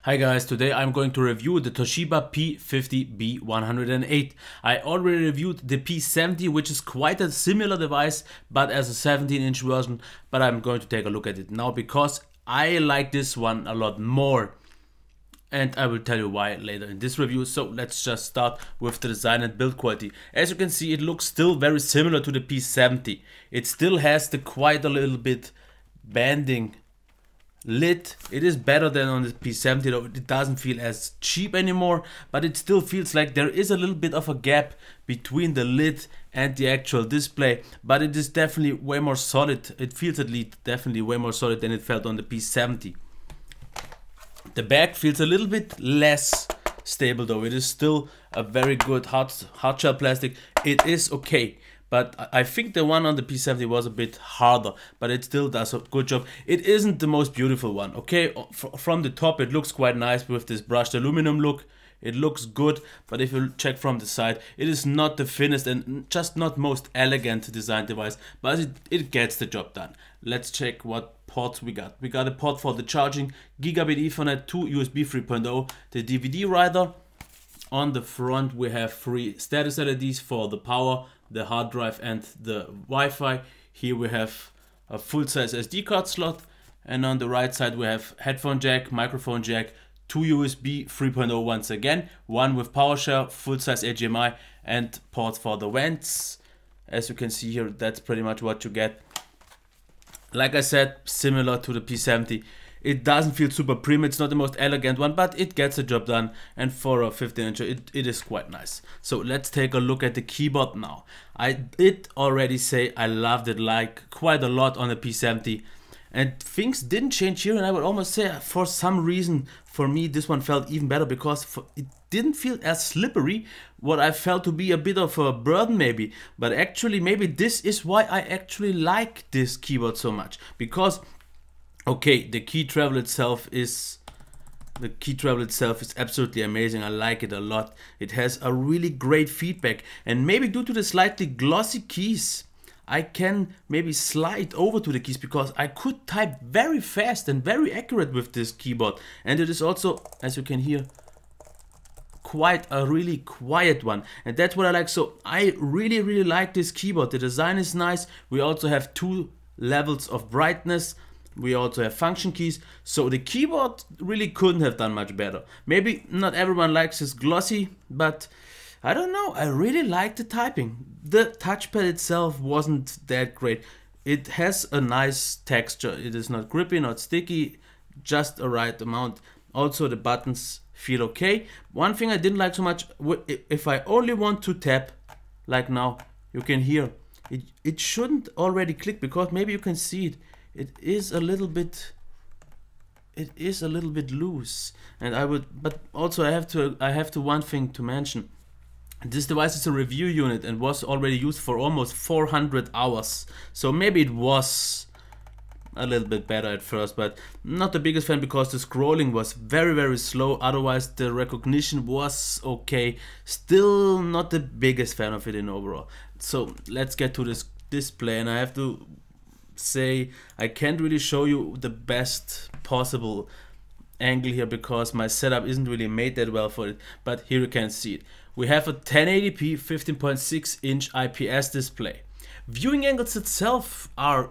Hi guys, today I'm going to review the Toshiba P50-B-108. I already reviewed the P70, which is quite a similar device, but as a 17-inch version, but I'm going to take a look at it now because I like this one a lot more. And I will tell you why later in this review. So let's just start with the design and build quality. As you can see, it looks still very similar to the P70. It still has the quite a little bit bending lid. It is better than on the P70 though. It doesn't feel as cheap anymore, but it still feels like there is a little bit of a gap between the lid and the actual display, but it is definitely way more solid. It feels at least definitely way more solid than it felt on the P70. The back feels a little bit less stable though. It is still a very good hard shell plastic. It is okay. But I think the one on the P70 was a bit harder, but it still does a good job. It isn't the most beautiful one, okay? From the top it looks quite nice with this brushed aluminum look. It looks good, but if you check from the side, it is not the thinnest and just not most elegant design device, but it gets the job done. Let's check what ports we got. We got a port for the charging, gigabit Ethernet to USB 3.0, the DVD writer. On the front we have 3 status LEDs for the power, the hard drive and the Wi-Fi. Here we have a full-size SD card slot, and on the right side we have headphone jack, microphone jack, 2 USB 3.0 once again, one with power share, full-size HDMI and ports for the vents. As you can see here, that's pretty much what you get. Like I said, similar to the P70. It doesn't feel super premium, it's not the most elegant one, but it gets the job done, and for a 15-incher it is quite nice. So let's take a look at the keyboard now. I did already say I loved it like quite a lot on the P70, and things didn't change here, and I would almost say for some reason for me this one felt even better because it didn't feel as slippery, what I felt to be a bit of a burden maybe, but actually maybe this is why I actually like this keyboard so much, because okay, the key travel itself is absolutely amazing. I like it a lot. It has a really great feedback, and maybe due to the slightly glossy keys, I can maybe slide over to the keys because I could type very fast and very accurate with this keyboard. And it is also, as you can hear, quite a really quiet one, and that's what I like. So I really like this keyboard. The design is nice. We also have 2 levels of brightness. We also have function keys, so the keyboard really couldn't have done much better. Maybe not everyone likes this glossy, but I don't know, I really like the typing. The touchpad itself wasn't that great. It has a nice texture. It is not grippy, not sticky, just a right amount. Also the buttons feel okay. One thing I didn't like so much, if I only want to tap, like now, you can hear, it shouldn't already click because maybe you can see it. It is a little bit loose, and but also I have to one thing to mention. This device is a review unit and was already used for almost 400 hours. So maybe it was a little bit better at first, but not the biggest fan because the scrolling was very slow. Otherwise the recognition was okay. Still not the biggest fan of it in overall. So let's get to this display, and I have to say I can't really show you the best possible angle here because my setup isn't really made that well for it, but here you can see it. We have a 1080p 15.6 inch IPS display. Viewing angles itself are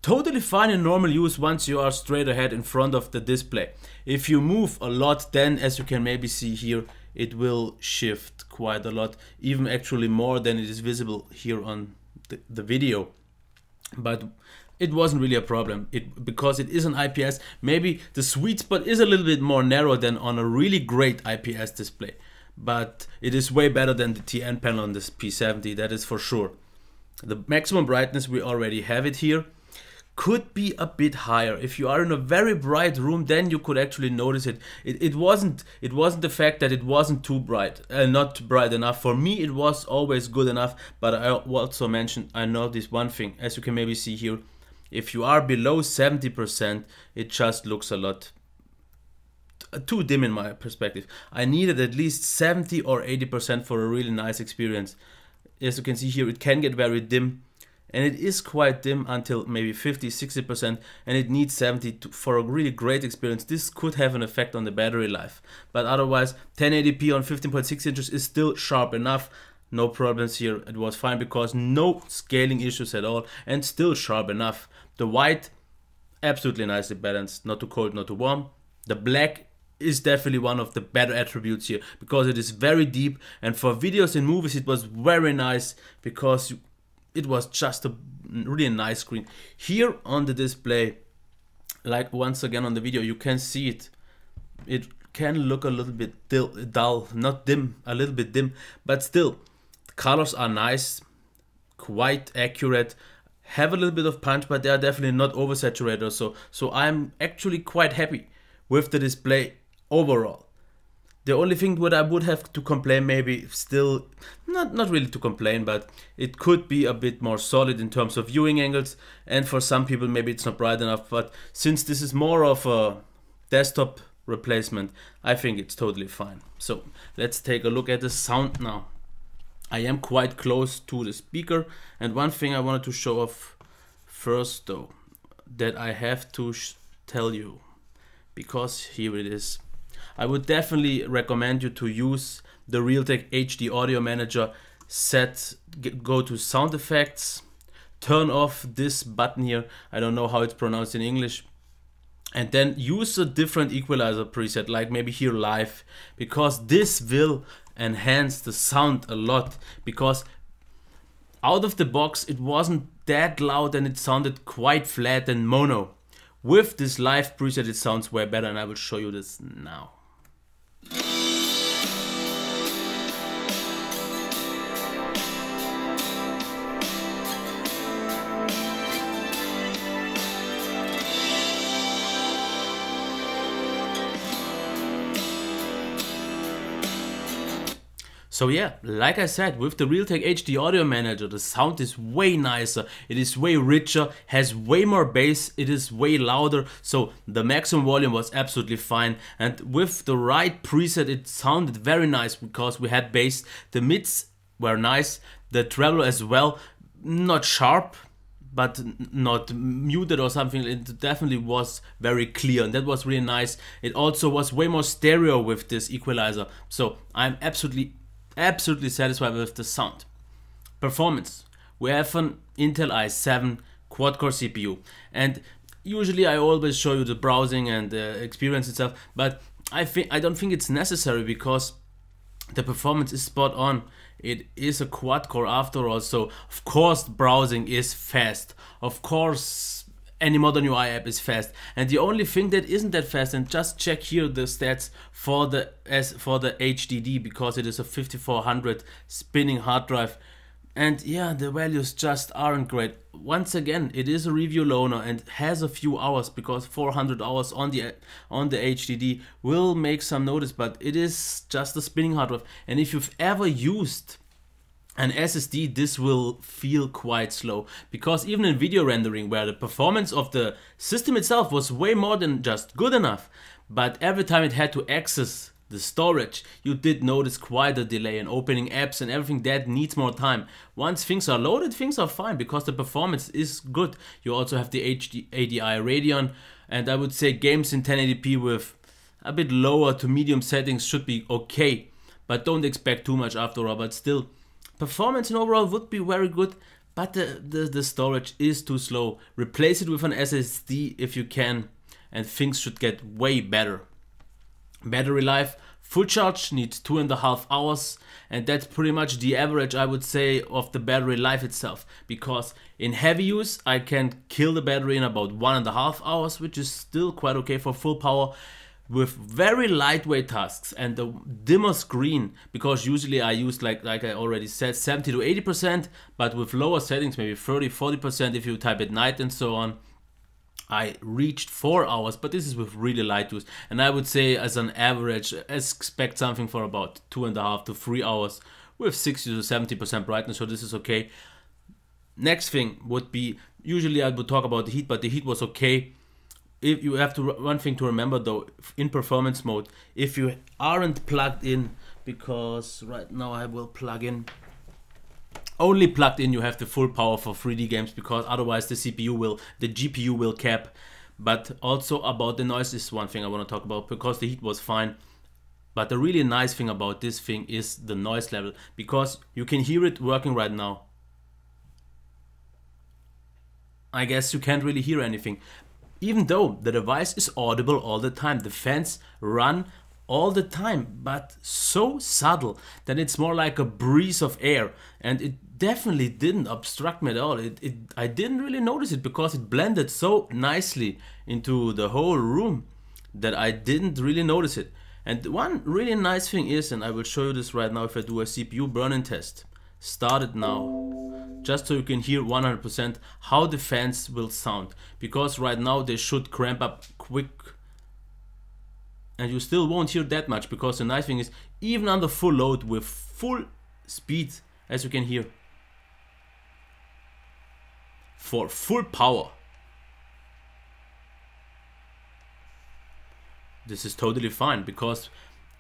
totally fine in normal use once you are straight ahead in front of the display. If you move a lot, then as you can maybe see here, it will shift quite a lot, even actually more than it is visible here on the video. But it wasn't really a problem because it is an IPS. Maybe the sweet spot is a little bit more narrow than on a really great IPS display, but it is way better than the TN panel on this P70, that is for sure. The maximum brightness, we already have it here, could be a bit higher. If you are in a very bright room, then you could actually notice it. It wasn't the fact that it wasn't too bright, not bright enough. For me it was always good enough, but I also mentioned, I noticed one thing, as you can maybe see here, if you are below 70%, it just looks a lot too dim in my perspective. I needed at least 70 or 80% for a really nice experience. As you can see here, it can get very dim. and it is quite dim until maybe 50-60%, and it needs 70 for a really great experience. This could have an effect on the battery life, but otherwise 1080p on 15.6 inches is still sharp enough. No problems here. It was fine because no scaling issues at all, and still sharp enough. The white, absolutely nicely balanced, not too cold, not too warm. The black is definitely one of the better attributes here because it is very deep, and for videos and movies it was very nice because it was just a really nice screen. Here on the display, like once again on the video, you can see it. It can look a little bit dull, not dim, a little bit dim, but still, the colors are nice, quite accurate, have a little bit of punch, but they are definitely not oversaturated. So I'm actually quite happy with the display overall. The only thing what I would have to complain, maybe still, not really to complain, but it could be a bit more solid in terms of viewing angles, and for some people maybe it's not bright enough, but since this is more of a desktop replacement, I think it's totally fine. So let's take a look at the sound now. I am quite close to the speaker, and one thing I wanted to show off first though, that I have to tell you, because here it is. I would definitely recommend you to use the Realtek HD Audio Manager. Go to sound effects, turn off this button here, I don't know how it's pronounced in English, and then use a different equalizer preset, like maybe here live, because this will enhance the sound a lot, because out of the box it wasn't that loud and it sounded quite flat and mono. With this live preset it sounds way better, and I will show you this now. So yeah, like I said, with the Realtek HD Audio Manager, the sound is way nicer, it is way richer, has way more bass, it is way louder, so the maximum volume was absolutely fine, and with the right preset it sounded very nice because we had bass, the mids were nice, the treble as well, not sharp, but not muted or something. It definitely was very clear, and that was really nice. It also was way more stereo with this equalizer, so I'm absolutely satisfied with the sound. Performance. We have an Intel i7 quad-core CPU, and usually I always show you the browsing and the experience itself, but I don't think it's necessary because the performance is spot on. It is a quad-core after all, so of course browsing is fast. Of course any modern UI app is fast, and the only thing that isn't that fast, and just check here the stats for the HDD, because it is a 5400 spinning hard drive, and yeah, the values just aren't great. Once again, it is a review loaner and has a few hours, because 400 hours on the HDD will make some notice, but it is just a spinning hard drive, and if you've ever used an SSD, this will feel quite slow, because even in video rendering, where the performance of the system itself was way more than just good enough, but every time it had to access the storage, you did notice quite a delay in opening apps and everything that needs more time. Once things are loaded, things are fine because the performance is good. You also have the ADI Radeon, and I would say games in 1080p with a bit lower to medium settings should be okay, but don't expect too much after all. But still, performance in overall would be very good, but the storage is too slow. Replace it with an SSD if you can, and things should get way better. Battery life, full charge needs 2.5 hours, and that's pretty much the average, I would say, of the battery life itself, because in heavy use I can kill the battery in about 1.5 hours, which is still quite okay for full power. With very lightweight tasks and the dimmer screen, because usually I use, like I already said, 70 to 80%, but with lower settings, maybe 30-40% if you type at night and so on, I reached 4 hours, but this is with really light use, and I would say as an average, expect something for about 2.5 to 3 hours with 60 to 70% brightness, so this is okay. Next thing would be, usually I would talk about the heat, but the heat was okay. If you have to, one thing to remember though, in performance mode, if you aren't plugged in, because right now I will plug in, only plugged in you have the full power for 3D games, because otherwise the GPU will cap. But also about the noise is one thing I want to talk about, because the heat was fine. But the really nice thing about this thing is the noise level, because you can hear it working right now. I guess you can't really hear anything, even though the device is audible all the time. The fans run all the time, but so subtle that it's more like a breeze of air, and it definitely didn't obstruct me at all. I didn't really notice it, because it blended so nicely into the whole room that I didn't really notice it. And one really nice thing is, and I will show you this right now if I do a CPU Burnin test. Start it now, just so you can hear 100% how the fans will sound, because right now they should cramp up quick and you still won't hear that much, because the nice thing is, even under full load with full speed, as you can hear, for full power, this is totally fine, because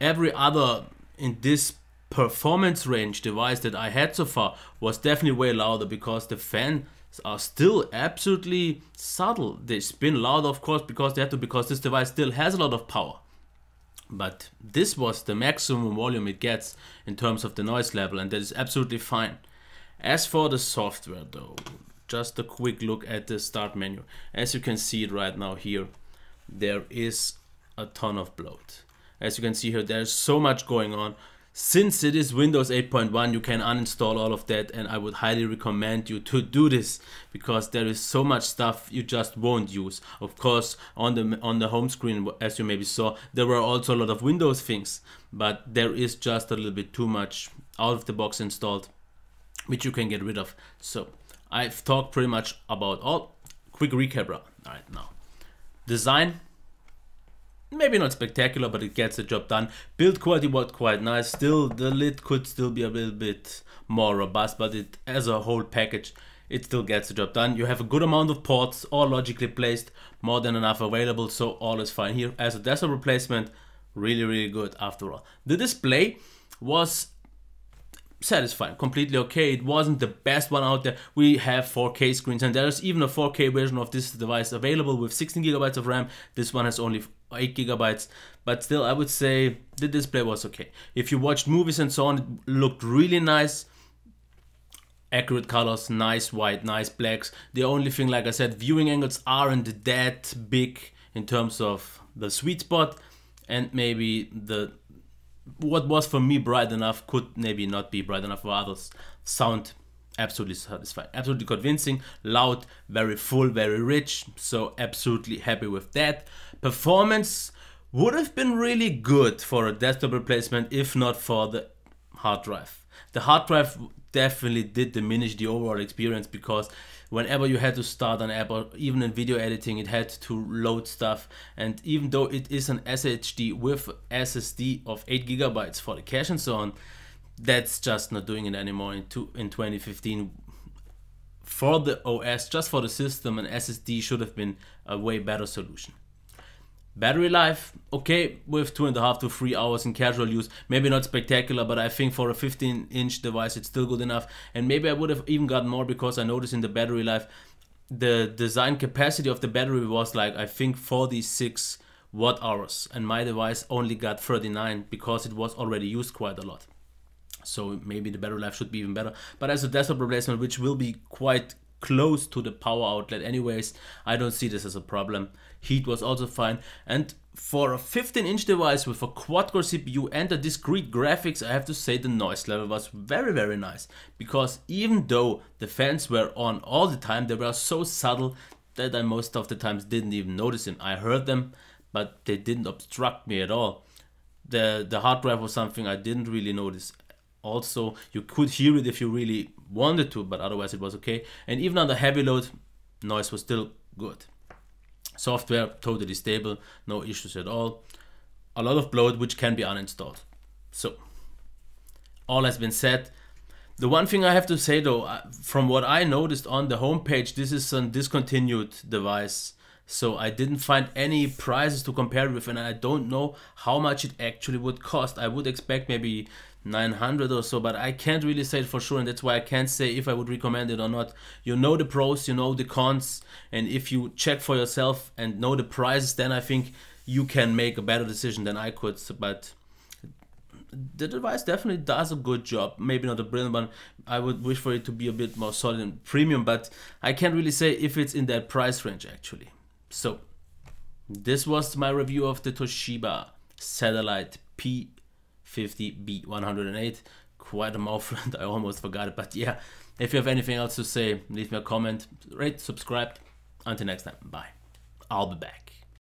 every other in this performance range device that I had so far was definitely way louder, because the fans are still absolutely subtle. They spin louder, of course, because they have to, because this device still has a lot of power. But this was the maximum volume it gets in terms of the noise level, and that is absolutely fine. As for the software though, just a quick look at the start menu. As you can see it right now here, there is a ton of bloat. As you can see here, there's so much going on. Since it is Windows 8.1, you can uninstall all of that, and I would highly recommend you to do this, because there is so much stuff you just won't use. Of course, on the home screen, as you maybe saw, there were also a lot of Windows things, but there is just a little bit too much out of the box installed, which you can get rid of. So I've talked pretty much about all. Quick recap right now. Design, maybe not spectacular, but it gets the job done. Build quality was quite nice. Still, the lid could still be a little bit more robust, but it, as a whole package, it still gets the job done. You have a good amount of ports, all logically placed, more than enough available, so all is fine here. As a desktop replacement, really good after all. The display was satisfying, completely okay. It wasn't the best one out there. We have 4K screens, and there's even a 4K version of this device available with 16 GB of RAM. This one has only 8 GB, but still I would say the display was okay. If you watched movies and so on, it looked really nice. Accurate colors, nice white, nice blacks. The only thing, like I said, viewing angles aren't that big in terms of the sweet spot, and maybe what was for me bright enough could maybe not be bright enough for others. Sound absolutely satisfying, absolutely convincing, loud, very full, very rich, so absolutely happy with that. Performance would have been really good for a desktop replacement if not for the hard drive. The hard drive definitely did diminish the overall experience, because whenever you had to start an app, or even in video editing, it had to load stuff. And even though it is an SHD with SSD of 8 GB for the cache and so on, that's just not doing it anymore in 2015. For the OS, just for the system, an SSD should have been a way better solution. Battery life, okay, with 2.5 to 3 hours in casual use. Maybe not spectacular, but I think for a 15-inch device it's still good enough. And maybe I would have even gotten more, because I noticed in the battery life, the design capacity of the battery was like, I think 46 watt hours, and my device only got 39, because it was already used quite a lot. So maybe the battery life should be even better. But as a desktop replacement, which will be quite close to the power outlet anyways, I don't see this as a problem. Heat was also fine, and for a 15-inch device with a quad-core CPU and a discrete graphics, I have to say the noise level was very nice, because even though the fans were on all the time, they were so subtle that I most of the times didn't even notice them. I heard them, but they didn't obstruct me at all. The hard drive was something I didn't really notice. Also, you could hear it if you really wanted to, but otherwise it was okay. And even under heavy load, noise was still good. Software totally stable, no issues at all. A lot of bloat which can be uninstalled. So, all has been said. The one thing I have to say though, from what I noticed on the homepage, this is a discontinued device. So I didn't find any prices to compare it with, and I don't know how much it actually would cost. I would expect maybe 900 or so, but I can't really say it for sure, and that's why I can't say if I would recommend it or not. You know the pros, you know the cons, and if you check for yourself and know the prices, then I think you can make a better decision than I could. But the device definitely does a good job. Maybe not a brilliant one. I would wish for it to be a bit more solid and premium, but I can't really say if it's in that price range actually. So this was my review of the Toshiba Satellite P50-B-108. Quite a mouthful, I almost forgot it, but yeah. If you have anything else to say, leave me a comment, rate, subscribe. Until next time, bye. I'll be back.